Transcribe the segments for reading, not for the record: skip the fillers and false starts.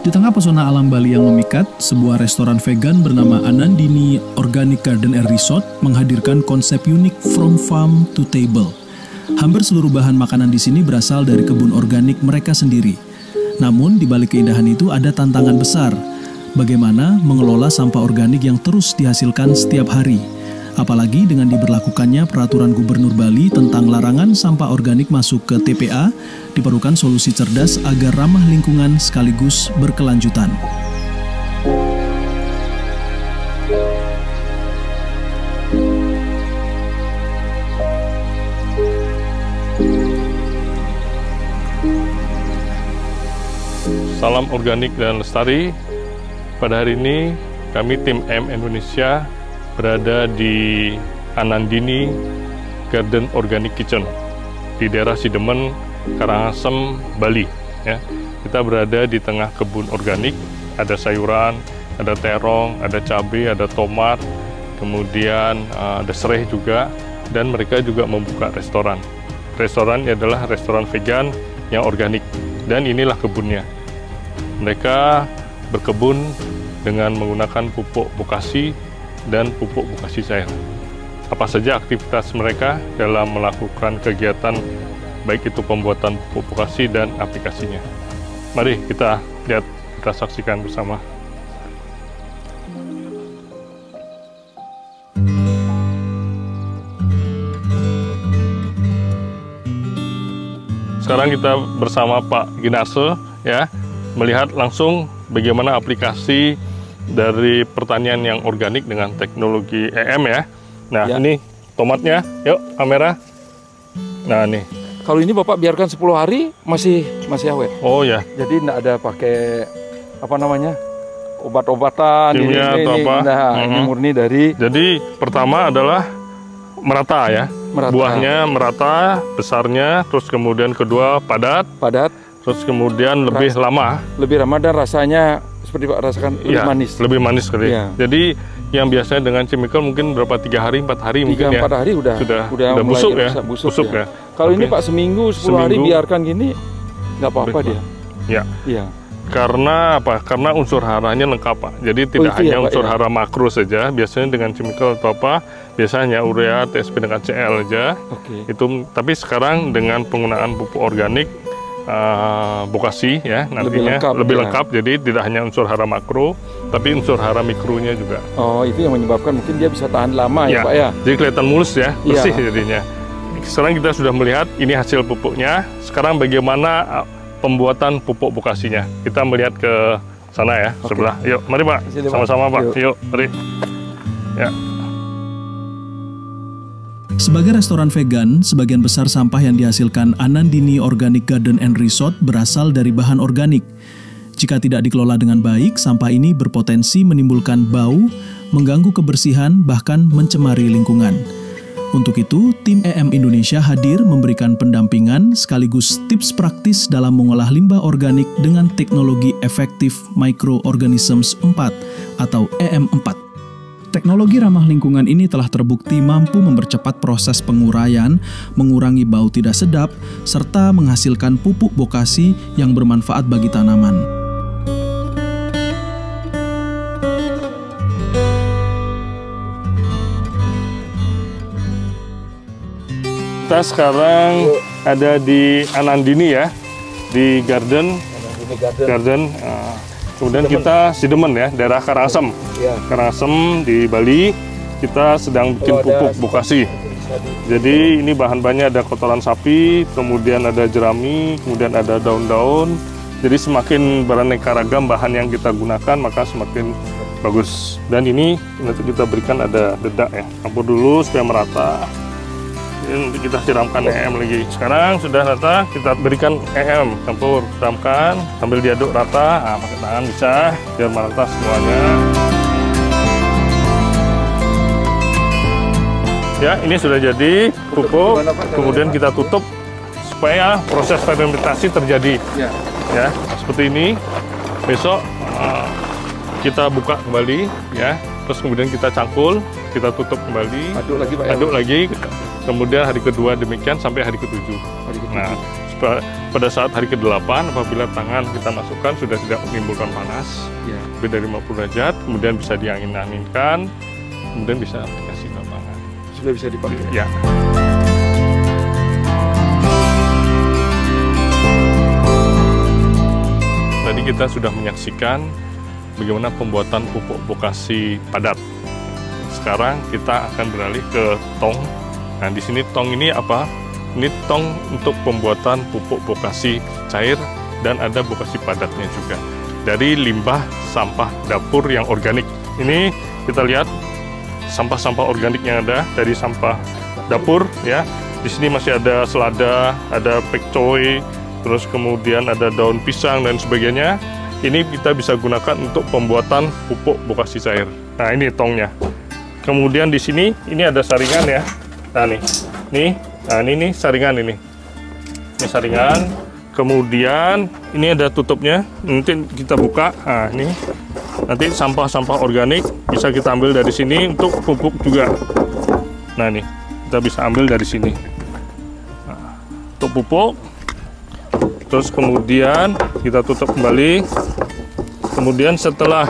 Di tengah pesona alam Bali yang memikat, sebuah restoran vegan bernama Anandini Organic Garden and Resort menghadirkan konsep unik from farm to table. Hampir seluruh bahan makanan di sini berasal dari kebun organik mereka sendiri. Namun di balik keindahan itu ada tantangan besar. Bagaimana mengelola sampah organik yang terus dihasilkan setiap hari. Apalagi dengan diberlakukannya peraturan Gubernur Bali tentang larangan sampah organik masuk ke TPA, diperlukan solusi cerdas agar ramah lingkungan sekaligus berkelanjutan. Salam organik dan lestari. Pada hari ini kami tim M Indonesia berada di Anandini Garden Organic Kitchen di daerah Sidemen, Karangasem, Bali. Ya, kita berada di tengah kebun organik, ada sayuran, ada terong, ada cabai, ada tomat, kemudian ada serai juga, dan mereka juga membuka restoran. Restoran adalah restoran vegan yang organik, dan inilah kebunnya. Mereka berkebun dengan menggunakan pupuk bokasi dan pupuk bokasi cair. Apa saja aktivitas mereka dalam melakukan kegiatan, baik itu pembuatan pupuk bokasi dan aplikasinya. Mari kita lihat, kita saksikan bersama. Sekarang kita bersama Pak Ginarse, ya, melihat langsung bagaimana aplikasi dari pertanian yang organik dengan teknologi EM ya. Nah ya. Ini tomatnya, yuk kamera. Nah nih. Kalau ini Bapak biarkan 10 hari masih awet. Oh ya. Jadi tidak ada pakai apa namanya obat-obatan ini. Nah ini murni dari. Jadi pertama adalah merata ya. Merata. Buahnya merata, besarnya, terus kemudian kedua padat. Terus kemudian lebih lama. Lebih lama dan rasanya seperti Pak rasakan lebih manis. Lebih manis sekali. Ya. Jadi yang biasanya dengan chemical mungkin berapa 3 hari, 4 hari mungkin ya. 3-4 hari sudah busuk ya. Busuk ya. Kalau ini Pak seminggu 10 hari biarkan gini nggak apa-apa dia. Ya. Iya. Karena apa? Karena unsur haranya lengkap Pak. Jadi tidak hanya unsur hara makro saja. Biasanya dengan chemical atau apa? Biasanya urea, TSP dengan CL aja. Itu. Tapi sekarang dengan penggunaan pupuk organik. Bokasi ya nantinya lebih lengkap, jadi tidak hanya unsur hara makro tapi unsur hara mikronya juga. Oh itu yang menyebabkan mungkin dia bisa tahan lama ya Pak ya. Jadi kelihatan mulus ya, bersih jadinya. Sekarang kita sudah melihat ini hasil pupuknya. Sekarang bagaimana pembuatan pupuk bokasinya? Kita melihat ke sana ya, sebelah. Yuk mari Pak, sama-sama Pak. Yuk mari. Ya. Sebagai restoran vegan, sebagian besar sampah yang dihasilkan Anandini Organic Garden and Resort berasal dari bahan organik. Jika tidak dikelola dengan baik, sampah ini berpotensi menimbulkan bau, mengganggu kebersihan, bahkan mencemari lingkungan. Untuk itu, tim EM Indonesia hadir memberikan pendampingan sekaligus tips praktis dalam mengolah limbah organik dengan teknologi Effective Microorganisms 4 atau EM4. Teknologi ramah lingkungan ini telah terbukti mampu mempercepat proses penguraian, mengurangi bau tidak sedap, serta menghasilkan pupuk bokasi yang bermanfaat bagi tanaman. Kita sekarang ada di Anandini ya, di Garden. Kemudian kita Sidemen ya, daerah Karangasem. Karangasem di Bali, kita sedang bikin pupuk bokasi. Jadi ini bahan-bahannya ada kotoran sapi, kemudian ada jerami, kemudian ada daun-daun. Jadi semakin beraneka ragam bahan yang kita gunakan, maka semakin bagus. Dan ini nanti kita berikan ada dedak ya. Campur dulu supaya merata. Ini kita siramkan EM lagi. Sekarang sudah rata, kita berikan EM, campur, siramkan, sambil diaduk rata. Nah, pakai tangan bisa, biar merata semuanya. Ya, ini sudah jadi pupuk. Kemudian kita tutup supaya proses fermentasi terjadi. Ya, seperti ini. Besok kita buka kembali, ya. Terus kemudian kita cangkul, kita tutup kembali. Aduk lagi Pak. Aduk lagi. Kemudian hari kedua demikian sampai hari ke-7. Nah, pada saat hari ke-8 apabila tangan kita masukkan sudah tidak menimbulkan panas, Ya. lebih dari 50 derajat, kemudian bisa diangin-anginkan, kemudian bisa aplikasi ke tangan. Sudah bisa dipakai. Ya. Tadi kita sudah menyaksikan bagaimana pembuatan pupuk bokasi padat. Sekarang kita akan beralih ke tong. Nah, di sini tong ini apa? Ini tong untuk pembuatan pupuk bokasi cair dan ada bokasi padatnya juga. Dari limbah sampah dapur yang organik. Ini kita lihat sampah-sampah organik yang ada dari sampah dapur ya. Di sini masih ada selada, ada pekcoy, terus kemudian ada daun pisang dan sebagainya. Ini kita bisa gunakan untuk pembuatan pupuk bokasi cair. Nah, ini tongnya. Kemudian di sini ini ada saringan ya. Nah, ini saringan ini. Ini saringan. Kemudian ini ada tutupnya. Nanti kita buka. Nah, ini nanti sampah-sampah organik bisa kita ambil dari sini untuk pupuk juga. Nah, ini kita bisa ambil dari sini. Nah, untuk pupuk. Terus kemudian kita tutup kembali. Kemudian setelah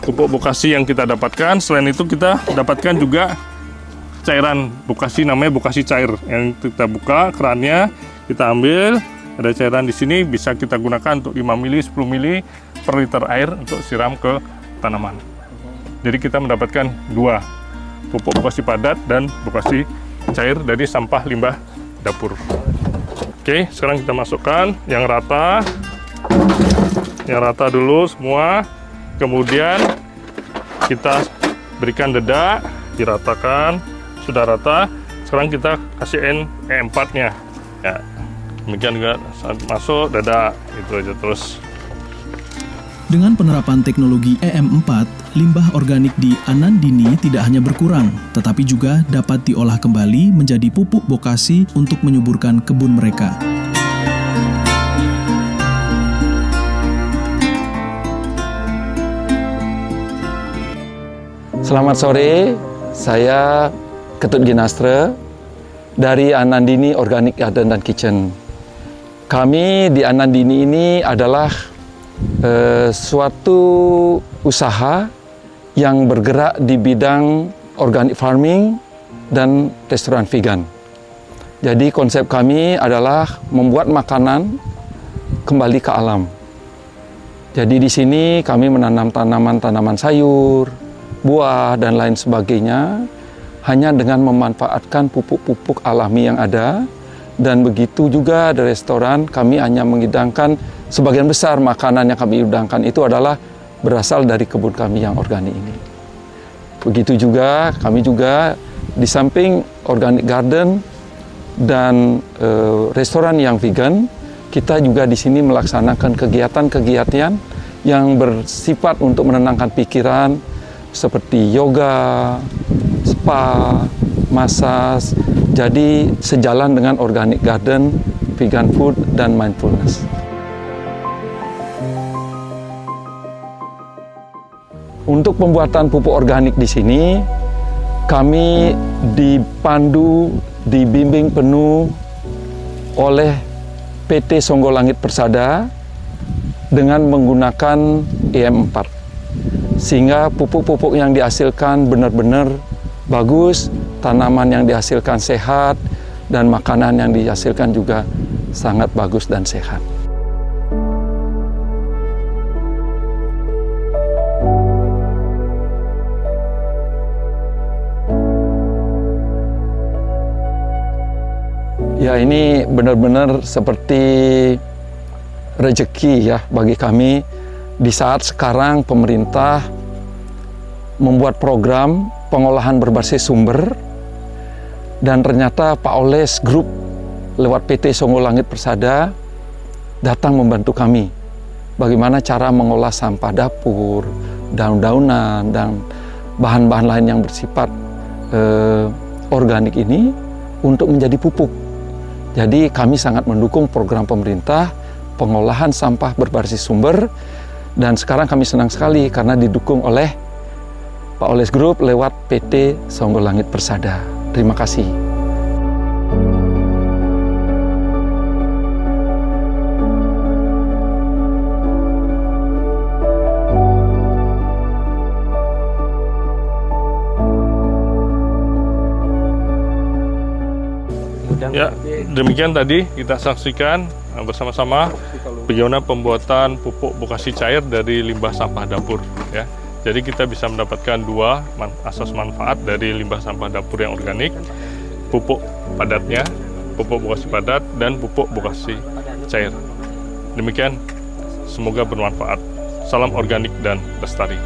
pupuk bokasi yang kita dapatkan, selain itu kita dapatkan juga cairan bokasi, namanya bokasi cair. Yang kita buka kerannya, kita ambil, ada cairan di sini, bisa kita gunakan untuk 5 mili, 10 mili per liter air untuk siram ke tanaman. Jadi kita mendapatkan 2, pupuk bokasi padat dan bokasi cair dari sampah limbah dapur. Oke, sekarang kita masukkan yang rata dulu semua. Kemudian kita berikan dedak, diratakan. Sudah rata, sekarang kita kasih E4-nya. Ya, demikian juga saat masuk dedak, itu aja terus. Dengan penerapan teknologi EM4, limbah organik di Anandini tidak hanya berkurang, tetapi juga dapat diolah kembali menjadi pupuk bokasi untuk menyuburkan kebun mereka. Selamat sore, saya Ketut Ginastra dari Anandini Organic Garden dan Kitchen. Kami di Anandini ini adalah suatu usaha yang bergerak di bidang organic farming dan restoran vegan. Jadi konsep kami adalah membuat makanan kembali ke alam. Jadi di sini kami menanam tanaman-tanaman sayur, buah, dan lain sebagainya hanya dengan memanfaatkan pupuk-pupuk alami yang ada. Dan begitu juga di restoran, kami hanya menghidangkan sebagian besar makanan yang kami hidangkan itu adalah berasal dari kebun kami yang organik ini. Begitu juga kami juga di samping organic garden dan restoran yang vegan, kita juga di sini melaksanakan kegiatan-kegiatan yang bersifat untuk menenangkan pikiran seperti yoga, spa, massage. Jadi sejalan dengan organic garden, vegan food, dan mindfulness. Untuk pembuatan pupuk organik di sini, kami dipandu, dibimbing penuh oleh PT Songgolangit Persada dengan menggunakan EM4. Sehingga pupuk-pupuk yang dihasilkan benar-benar bagus, tanaman yang dihasilkan sehat, dan makanan yang dihasilkan juga sangat bagus dan sehat. Ya, ini benar-benar seperti rezeki ya bagi kami di saat sekarang pemerintah membuat program pengolahan berbasis sumber, dan ternyata Pak Oles Group lewat PT Songgolangit Persada datang membantu kami bagaimana cara mengolah sampah dapur, daun-daunan, dan bahan-bahan lain yang bersifat organik ini untuk menjadi pupuk. Jadi kami sangat mendukung program pemerintah pengolahan sampah berbasis sumber, dan sekarang kami senang sekali karena didukung oleh Pak Oles Group lewat PT Songgolangit Persada. Terima kasih. Ya, demikian tadi kita saksikan bersama-sama bagaimana pembuatan pupuk bokasi cair dari limbah sampah dapur. Ya, jadi kita bisa mendapatkan dua asas manfaat dari limbah sampah dapur yang organik, pupuk padatnya, pupuk bokasi padat, dan pupuk bokasi cair. Demikian, semoga bermanfaat. Salam organik dan lestari.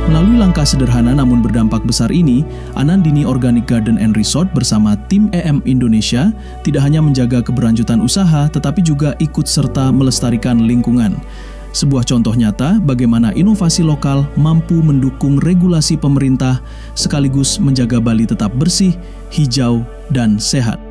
Melalui langkah sederhana namun berdampak besar ini, Anandini Organic Garden and Resort bersama tim EM Indonesia tidak hanya menjaga keberlanjutan usaha, tetapi juga ikut serta melestarikan lingkungan. Sebuah contoh nyata bagaimana inovasi lokal mampu mendukung regulasi pemerintah sekaligus menjaga Bali tetap bersih, hijau, dan sehat.